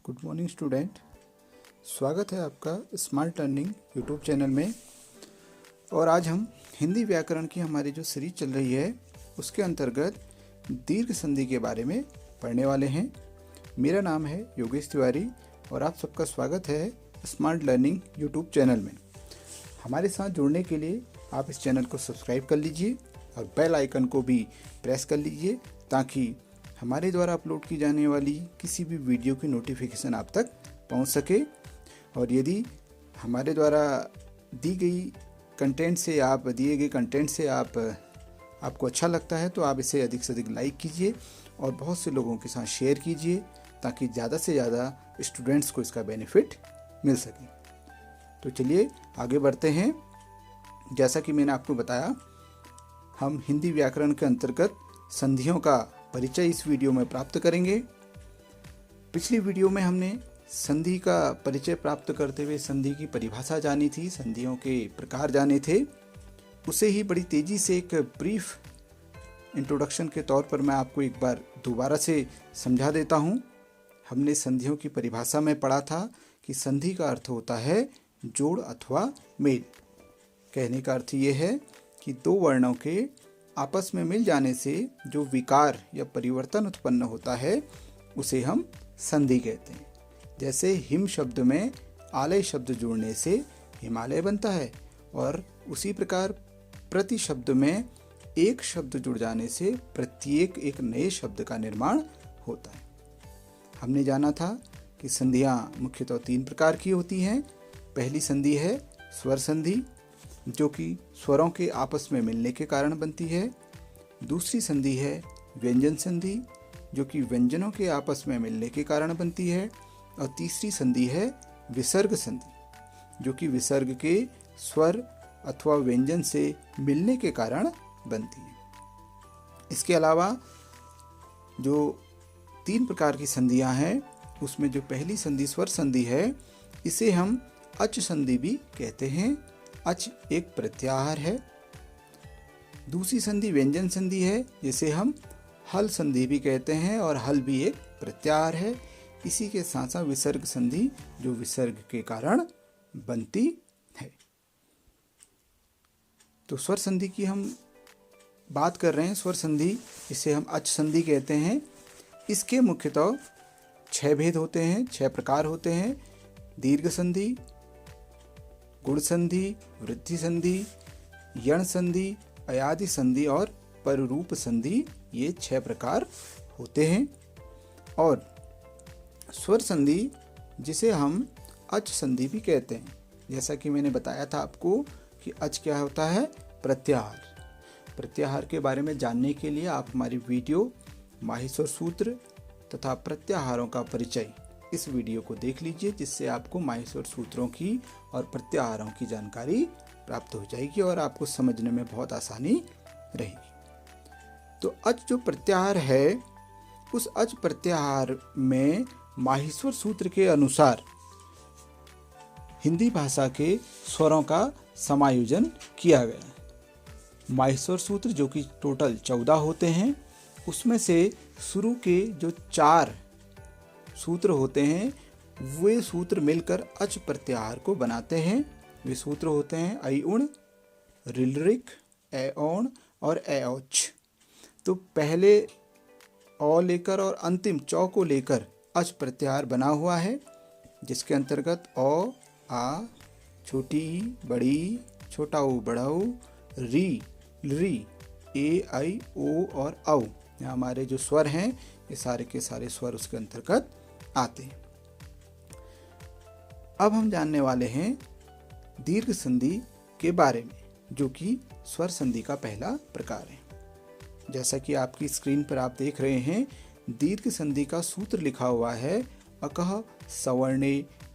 Good morning student. स्वागत है आपका स्मार्ट लर्निंग यूट्यूब चैनल में। और आज हम हिंदी व्याकरण की हमारी जो सीरीज चल रही है उसके अंतर्गत दीर्घ संधि के बारे में पढ़ने वाले हैं। मेरा नाम है योगेश तिवारी और आप सबका स्वागत है स्मार्ट लर्निंग यूट्यूब चैनल में। हमारे साथ जुड़ने के लिए आप इस चैनल को सब्सक्राइब कर लीजिए और बेल आइकन को भी प्रेस कर लीजिए ताकि हमारे द्वारा अपलोड की जाने वाली किसी भी वीडियो की नोटिफिकेशन आप तक पहुंच सके। और यदि हमारे द्वारा दिए गए कंटेंट से आपको अच्छा लगता है तो आप इसे अधिक से अधिक लाइक कीजिए और बहुत से लोगों के साथ शेयर कीजिए ताकि ज़्यादा से ज़्यादा स्टूडेंट्स को इसका बेनिफिट मिल सके। तो चलिए आगे बढ़ते हैं। जैसा कि मैंने आपको बताया, हम हिंदी व्याकरण के अंतर्गत संधियों का परिचय इस वीडियो में प्राप्त करेंगे। पिछली वीडियो में हमने संधि का परिचय प्राप्त करते हुए संधि की परिभाषा जानी थी, संधियों के प्रकार जाने थे। उसे ही बड़ी तेजी से एक ब्रीफ इंट्रोडक्शन के तौर पर मैं आपको एक बार दोबारा से समझा देता हूँ। हमने संधियों की परिभाषा में पढ़ा था कि संधि का अर्थ होता है जोड़ अथवा मेल। कहने का अर्थ ये है कि दो वर्णों के आपस में मिल जाने से जो विकार या परिवर्तन उत्पन्न होता है उसे हम संधि कहते हैं। जैसे हिम शब्द में आलय शब्द जुड़ने से हिमालय बनता है और उसी प्रकार प्रति शब्द में एक शब्द जुड़ जाने से प्रत्येक एक नए शब्द का निर्माण होता है। हमने जाना था कि संधियां मुख्यतः 3 प्रकार की होती हैं। पहली संधि है स्वर संधि, जो कि स्वरों के आपस में मिलने के कारण बनती है। दूसरी संधि है व्यंजन संधि, जो कि व्यंजनों के आपस में मिलने के कारण बनती है। और तीसरी संधि है विसर्ग संधि, जो कि विसर्ग के स्वर अथवा व्यंजन से मिलने के कारण बनती है। इसके अलावा जो 3 प्रकार की संधियां हैं उसमें जो पहली संधि स्वर संधि है, इसे हम अच संधि भी कहते हैं। अच एक प्रत्याहार है। दूसरी संधि व्यंजन संधि है, जिसे हम हल संधि भी कहते हैं और हल भी एक प्रत्याहार है। इसी के साथ साथ विसर्ग संधि जो विसर्ग के कारण बनती है। तो स्वर संधि की हम बात कर रहे हैं। स्वर संधि, इसे हम अच संधि कहते हैं। इसके मुख्यतः 6 भेद होते हैं, 6 प्रकार होते हैं। दीर्घ संधि, गुण संधि, वृद्धि संधि, यण संधि, अयादि संधि और पररूप संधि, ये 6 प्रकार होते हैं। और स्वर संधि, जिसे हम अच संधि भी कहते हैं। जैसा कि मैंने बताया था आपको कि अच क्या होता है, प्रत्याहार। प्रत्याहार के बारे में जानने के लिए आप हमारी वीडियो माहेश्वर सूत्र तथा प्रत्याहारों का परिचय इस वीडियो को देख लीजिए, जिससे आपको माहेश्वर सूत्रों की और प्रत्याहारों की जानकारी प्राप्त हो जाएगी और आपको समझने में बहुत आसानी रहेगी। तो अच जो प्रत्याहार है, उस अच प्रत्याहार में माहेश्वर सूत्र के अनुसार हिंदी भाषा के स्वरों का समायोजन किया गया है। माहेश्वर सूत्र जो कि टोटल 14 होते हैं, उसमें से शुरू के जो 4 सूत्र होते हैं वे सूत्र मिलकर अच प्रत्याहार को बनाते हैं। वे सूत्र होते हैं ऐउण, ऋलृक, ऐऔण और ऐऔच। तो पहले औ लेकर और अंतिम चौ को लेकर अच प्रत्याहार बना हुआ है, जिसके अंतर्गत औ, आ, छोटी ई, बड़ी, छोटा ऊ, बड़ा ऊ, री, री, ए, आई, ओ और औ। यहाँ हमारे जो स्वर हैं ये सारे के सारे स्वर उसके अंतर्गत आते हैं। अब हम जानने वाले हैं दीर्घ संधि के बारे में, जो कि स्वर संधि का पहला प्रकार है। जैसा कि आपकी स्क्रीन पर आप देख रहे हैं, दीर्घ संधि का सूत्र लिखा हुआ है अकः सवर्णे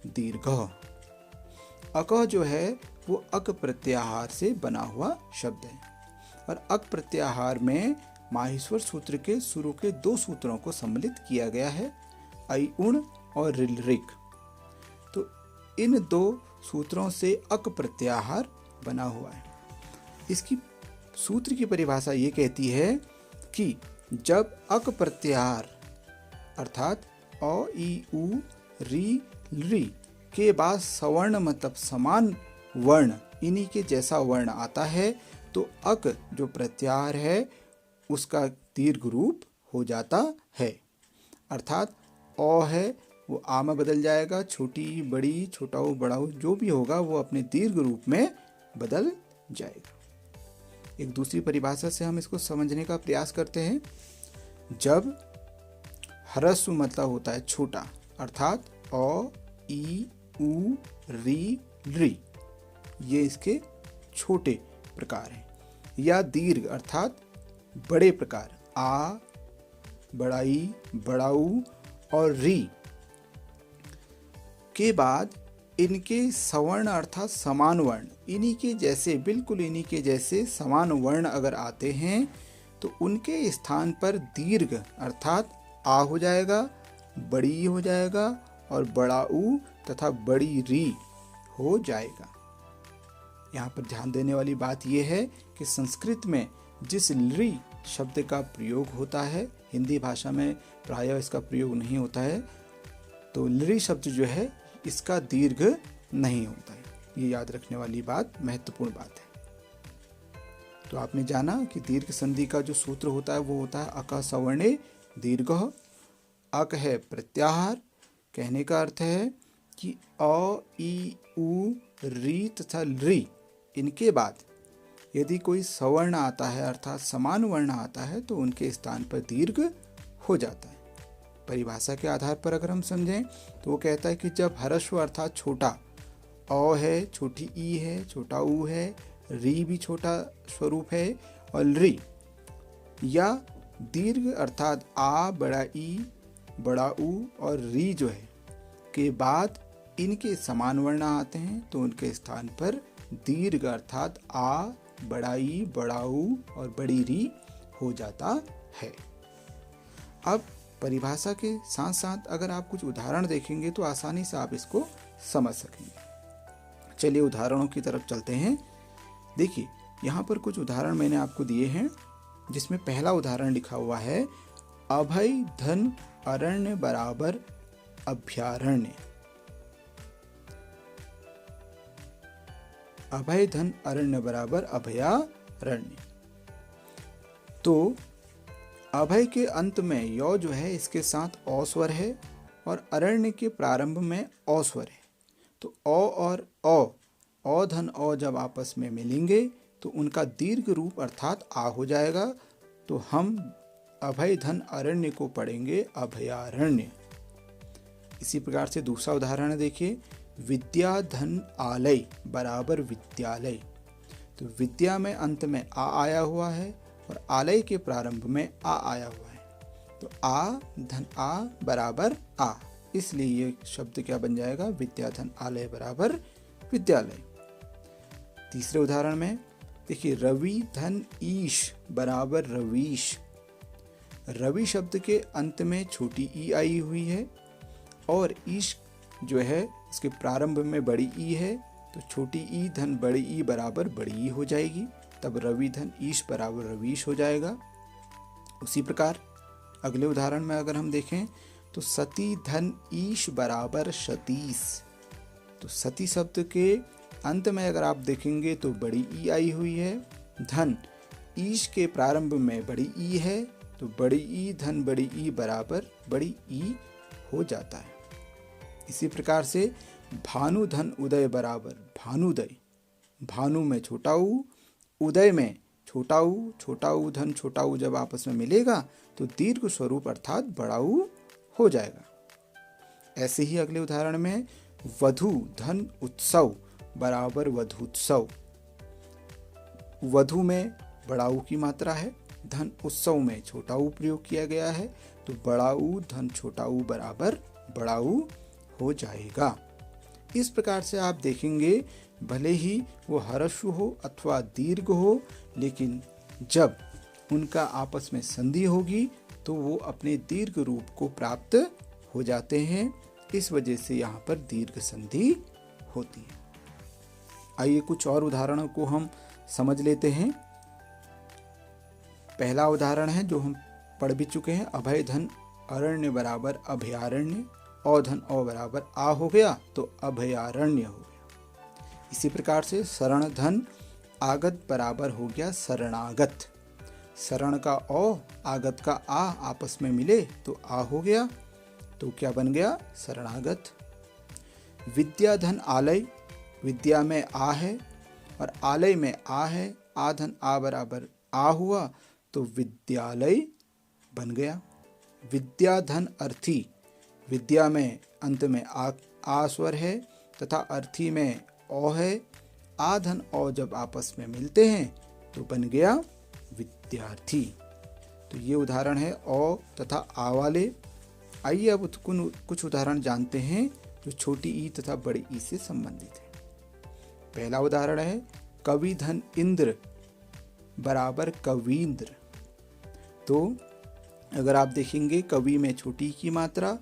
दीर्घः। अकः जो है वो अक प्रत्याहार से बना हुआ शब्द है और अक प्रत्याहार में माहेश्वर सूत्र के शुरू के 2 सूत्रों को सम्मिलित किया गया है, ऐउण और ऋलृक। तो इन 2 सूत्रों से अक प्रत्याहार बना हुआ है। इसकी सूत्र की परिभाषा ये कहती है कि जब अक प्रत्याहार अर्थात अ, इ, उ, री, ली के बाद सवर्ण मतलब समान वर्ण, इन्हीं के जैसा वर्ण आता है तो अक जो प्रत्याहार है उसका दीर्घ रूप हो जाता है। अर्थात अ है वो आ में बदल जाएगा, छोटी बड़ी छोटाऊ बड़ाऊ जो भी होगा वो अपने दीर्घ रूप में बदल जाएगा। एक दूसरी परिभाषा से हम इसको समझने का प्रयास करते हैं। जब ह्रस्व मतलब होता है छोटा, अर्थात अ, ई, उ, री, री, ये इसके छोटे प्रकार हैं। या दीर्घ अर्थात बड़े प्रकार, आ, बड़ाई, बड़ाऊ और री के बाद इनके सवर्ण अर्थात समान वर्ण, इन्हीं के जैसे बिल्कुल इन्हीं के जैसे समान वर्ण अगर आते हैं तो उनके स्थान पर दीर्घ अर्थात आ हो जाएगा, बड़ी हो जाएगा और बड़ा ऊ तथा बड़ी री हो जाएगा। यहाँ पर ध्यान देने वाली बात यह है कि संस्कृत में जिस ली शब्द का प्रयोग होता है, हिंदी भाषा में प्रायः इसका प्रयोग नहीं होता है, तो ली शब्द जो है इसका दीर्घ नहीं होता है। ये याद रखने वाली बात, महत्वपूर्ण बात है। तो आपने जाना कि दीर्घ संधि का जो सूत्र होता है वो होता है अक सवर्णे दीर्घः। अक है प्रत्याहार, कहने का अर्थ है कि अ, ई, उ, री तथा री इनके बाद यदि कोई सवर्ण आता है अर्थात समान वर्ण आता है तो उनके स्थान पर दीर्घ हो जाता है। परिभाषा के आधार पर अगर हम समझें तो वो कहता है कि जब ह्रस्व अर्थात छोटा, अ है, छोटी ई है, छोटा ऊ है, री भी छोटा स्वरूप है और री, या दीर्घ अर्थात आ, बड़ा ई, बड़ा ऊ और री जो है के बाद इनके समान वर्ण आते हैं तो उनके स्थान पर दीर्घ अर्थात आ, बड़ा ई, बड़ा ऊ और बड़ी री हो जाता है। अब परिभाषा के साथ साथ अगर आप कुछ उदाहरण देखेंगे तो आसानी से आप इसको समझ सकेंगे। चलिए उदाहरणों की तरफ चलते हैं। देखिए यहाँ पर कुछ उदाहरण मैंने आपको दिए हैं, जिसमें पहला उदाहरण लिखा हुआ है अभय धन अरण्य बराबर अभयारण्य। अभय धन अरण्य बराबर अभयारण्य। तो अभय के अंत में यो जो है इसके साथ औ स्वर है और अरण्य के प्रारंभ में औ स्वर है। तो औ और औ धन औ जब आपस में मिलेंगे तो उनका दीर्घ रूप अर्थात आ हो जाएगा। तो हम अभय धन अरण्य को पढ़ेंगे अभयारण्य। इसी प्रकार से दूसरा उदाहरण देखिए, विद्या धन आलय बराबर विद्यालय। तो विद्या में अंत में आ आया हुआ है और आलय के प्रारंभ में आ आया हुआ है, तो आ धन आ बराबर आ, इसलिए ये शब्द क्या बन जाएगा, विद्या धन आलय बराबर विद्यालय। तीसरे उदाहरण में देखिए, रवि धन ईश बराबर रवीश। रवि शब्द के अंत में छोटी ई आई हुई है और ईश जो है इसके प्रारंभ में बड़ी ई है, तो छोटी ई धन बड़ी ई बराबर बड़ी ई हो जाएगी, तब रवि धन ईश बराबर रवीश हो जाएगा। उसी प्रकार अगले उदाहरण में अगर हम देखें तो सती धन ईश बराबर सतीश। तो सती शब्द के अंत में अगर आप देखेंगे तो बड़ी ई आई हुई है, धन ईश के प्रारंभ में बड़ी ई है, तो बड़ी ई धन बड़ी ई बराबर बड़ी ई हो जाता है। इसी प्रकार से भानु धन उदय बराबर भानुदय। भानु में छोटा ऊ, उदय में छोटा ऊ धन छोटा ऊ जब आपस में मिलेगा तो दीर्घ स्वरूप अर्थात बड़ा ऊ हो जाएगा। ऐसे ही अगले उदाहरण में वधु धन उत्सव बराबर वधूत्सव। वधु में बड़ा ऊ की मात्रा है, धन उत्सव में छोटा ऊ प्रयोग किया गया है, तो बड़ा ऊ धन छोटा ऊ बराबर बड़ा ऊ हो जाएगा। इस प्रकार से आप देखेंगे भले ही वो ह्रस्व हो अथवा दीर्घ हो, लेकिन जब उनका आपस में संधि होगी तो वो अपने दीर्घ रूप को प्राप्त हो जाते हैं। इस वजह से यहाँ पर दीर्घ संधि होती है। आइए कुछ और उदाहरणों को हम समझ लेते हैं। पहला उदाहरण है जो हम पढ़ भी चुके हैं, अभय धन अरण्य बराबर अभयारण्य। औ धन औ बराबर आ हो गया तो अभयारण्य हो गया। इसी प्रकार से शरण धन आगत बराबर हो गया शरणागत। शरण का औ आगत का आ आपस में मिले तो आ हो गया, तो क्या बन गया शरणागत। विद्या धन आलय, विद्या में आ है और आलय में आ है, आ धन आ बराबर आ हुआ तो विद्यालय बन गया। विद्या धन अर्थी, विद्या में अंत में आ स्वर है तथा अर्थी में ओ है, आ धन ओ जब आपस में मिलते हैं तो बन गया विद्यार्थी। तो ये उदाहरण है ओ तथा आ वाले। आइए अब कुछ उदाहरण जानते हैं जो छोटी ई तथा बड़ी ई से संबंधित है। पहला उदाहरण है कवि धन इंद्र बराबर कवींद्र। तो अगर आप देखेंगे कवि में छोटी ई की मात्रा,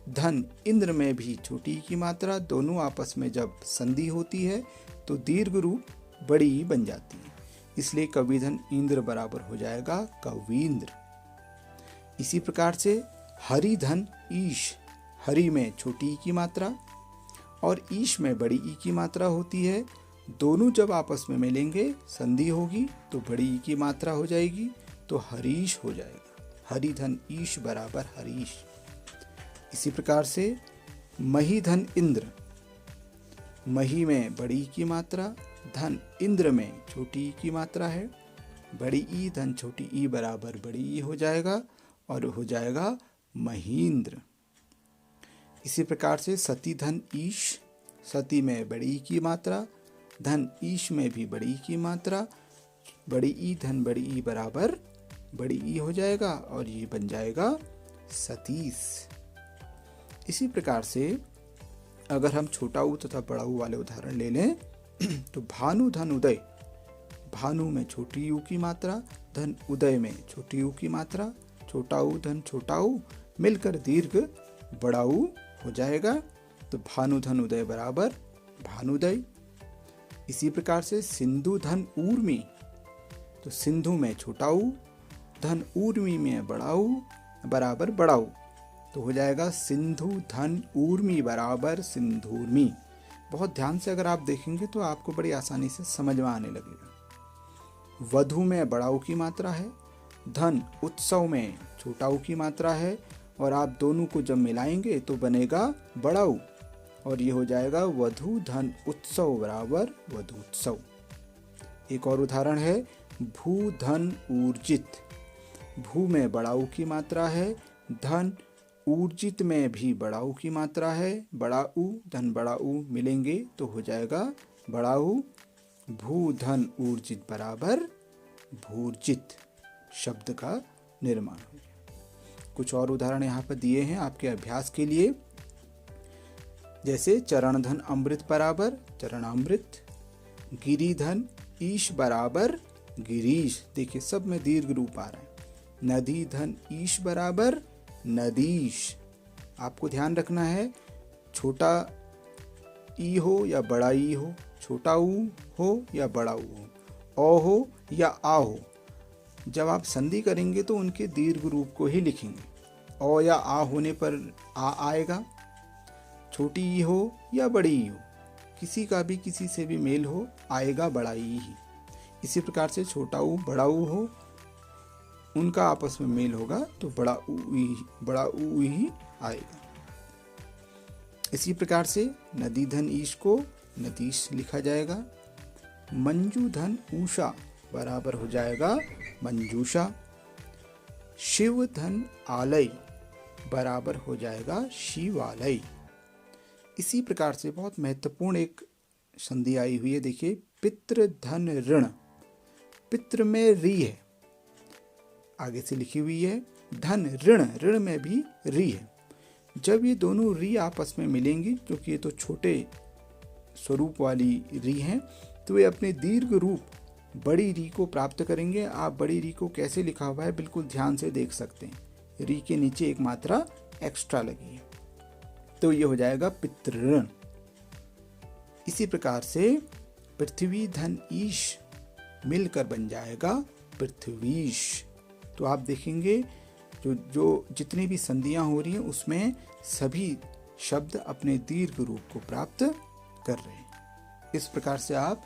धन इंद्र में भी छोटी ई की मात्रा, दोनों आपस में जब संधि होती है तो दीर्घ रूप बड़ी ई बन जाती है, इसलिए कवि धन इंद्र बराबर हो जाएगा कवींद्र। इसी प्रकार से हरि धन ईश, हरि में छोटी ई की मात्रा और ईश में बड़ी ई की मात्रा होती है, दोनों जब आपस में मिलेंगे संधि होगी तो बड़ी ई की मात्रा हो जाएगी तो हरीश हो जाएगा। हरि धन ईश बराबर हरीश। इसी प्रकार से मही धन इंद्र, मही में बड़ी ई की मात्रा, धन इंद्र में छोटी ई की मात्रा है, बड़ी ई धन छोटी ई बराबर बड़ी ई हो जाएगा और हो जाएगा महींद्र। इसी प्रकार से सती धन ईश, सती में बड़ी ई की मात्रा, धन ईश में भी बड़ी ई की मात्रा, बड़ी ई धन बड़ी ई बराबर बड़ी ई हो जाएगा और ये बन जाएगा सतीश। इसी प्रकार से अगर हम छोटा ऊ तथा बड़ा ऊ वाले उदाहरण ले लें तो भानु धन उदय, भानु में छोटी ऊ की मात्रा, धन उदय में छोटी ऊ की मात्रा, छोटा ऊ धन छोटा ऊ मिलकर दीर्घ बड़ा ऊ हो जाएगा तो भानु धन उदय बराबर भानुदय। इसी प्रकार से सिंधु धन ऊर्मी, तो सिंधु में छोटा ऊ, धन ऊर्मी में बड़ा ऊ बराबर बड़ा ऊ, तो हो जाएगा सिंधु धन ऊर्मी बराबर सिंधूर्मी। बहुत ध्यान से अगर आप देखेंगे तो आपको बड़ी आसानी से समझ में आने लगेगा। वधु में बड़ा ऊ की मात्रा है, धन उत्सव में छोटा ऊ की मात्रा है और आप दोनों को जब मिलाएंगे तो बनेगा बड़ा ऊ और ये हो जाएगा वधु धन उत्सव बराबर वधूत्सव। एक और उदाहरण है भू धन ऊर्जित, भू में बड़ा ऊ की मात्रा है, धन ऊर्जित में भी बड़ा ऊ की मात्रा है, बड़ा ऊ धन बड़ा ऊ मिलेंगे तो हो जाएगा बड़ा ऊ, भू धन ऊर्जित बराबर भूर्जित शब्द का निर्माण हो गया। कुछ और उदाहरण यहाँ पर दिए हैं आपके अभ्यास के लिए, जैसे चरण धन अमृत बराबर चरणामृत, गिरिधन ईश बराबर गिरीश, देखिए सब में दीर्घ रूप आ रहा है। नदी धन ईश बराबर नदीश, आपको ध्यान रखना है छोटा ई हो या बड़ा ई हो, छोटा ऊ हो या बड़ा ऊ हो, ओ हो या आ हो, जब आप संधि करेंगे तो उनके दीर्घ रूप को ही लिखेंगे। ओ या आ होने पर आ आएगा, छोटी ई हो या बड़ी ई हो, किसी का भी किसी से भी मेल हो आएगा बड़ा ई ही। इसी प्रकार से छोटा ऊ बड़ा ऊ हो, उनका आपस में मेल होगा तो बड़ा ऊ ही आएगा। इसी प्रकार से नदी धन ईश को नदीश लिखा जाएगा। मंजू धन ऊषा बराबर हो जाएगा मंजूषा। शिव धन आलय बराबर हो जाएगा शिवालय। इसी प्रकार से बहुत महत्वपूर्ण एक संधि आई हुई है, देखिए पितृ धन ऋण, पितृ में री है आगे से लिखी हुई है, धन ऋण, ऋण में भी री है। जब ये दोनों री आपस में मिलेंगी, क्योंकि ये तो छोटे स्वरूप वाली री हैं, तो ये अपने दीर्घ रूप बड़ी री को प्राप्त करेंगे। आप बड़ी री को कैसे लिखा हुआ है बिल्कुल ध्यान से देख सकते हैं, री के नीचे एक मात्रा एक्स्ट्रा लगी है, तो ये हो जाएगा पितृण। इसी प्रकार से पृथ्वी धन ईश मिलकर बन जाएगा पृथ्वीश। तो आप देखेंगे जो जितनी भी संधियां हो रही हैं उसमें सभी शब्द अपने दीर्घ रूप को प्राप्त कर रहे हैं। इस प्रकार से आप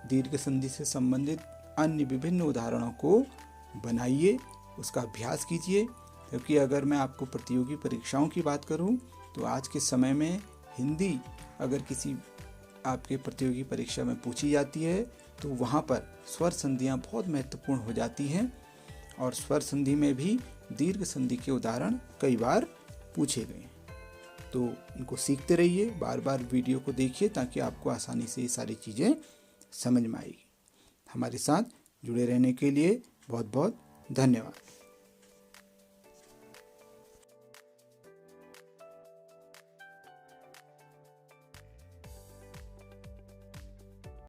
दीर्घ संधि से संबंधित अन्य विभिन्न उदाहरणों को बनाइए, उसका अभ्यास कीजिए। क्योंकि अगर मैं आपको प्रतियोगी परीक्षाओं की बात करूं तो आज के समय में हिंदी अगर किसी आपके प्रतियोगी परीक्षा में पूछी जाती है तो वहाँ पर स्वर संधियाँ बहुत महत्वपूर्ण हो जाती हैं और स्वर संधि में भी दीर्घ संधि के उदाहरण कई बार पूछे गए हैं। तो इनको सीखते रहिए, बार बार वीडियो को देखिए ताकि आपको आसानी से ये सारी चीज़ें समझ में आएगी। हमारे साथ जुड़े रहने के लिए बहुत बहुत धन्यवाद।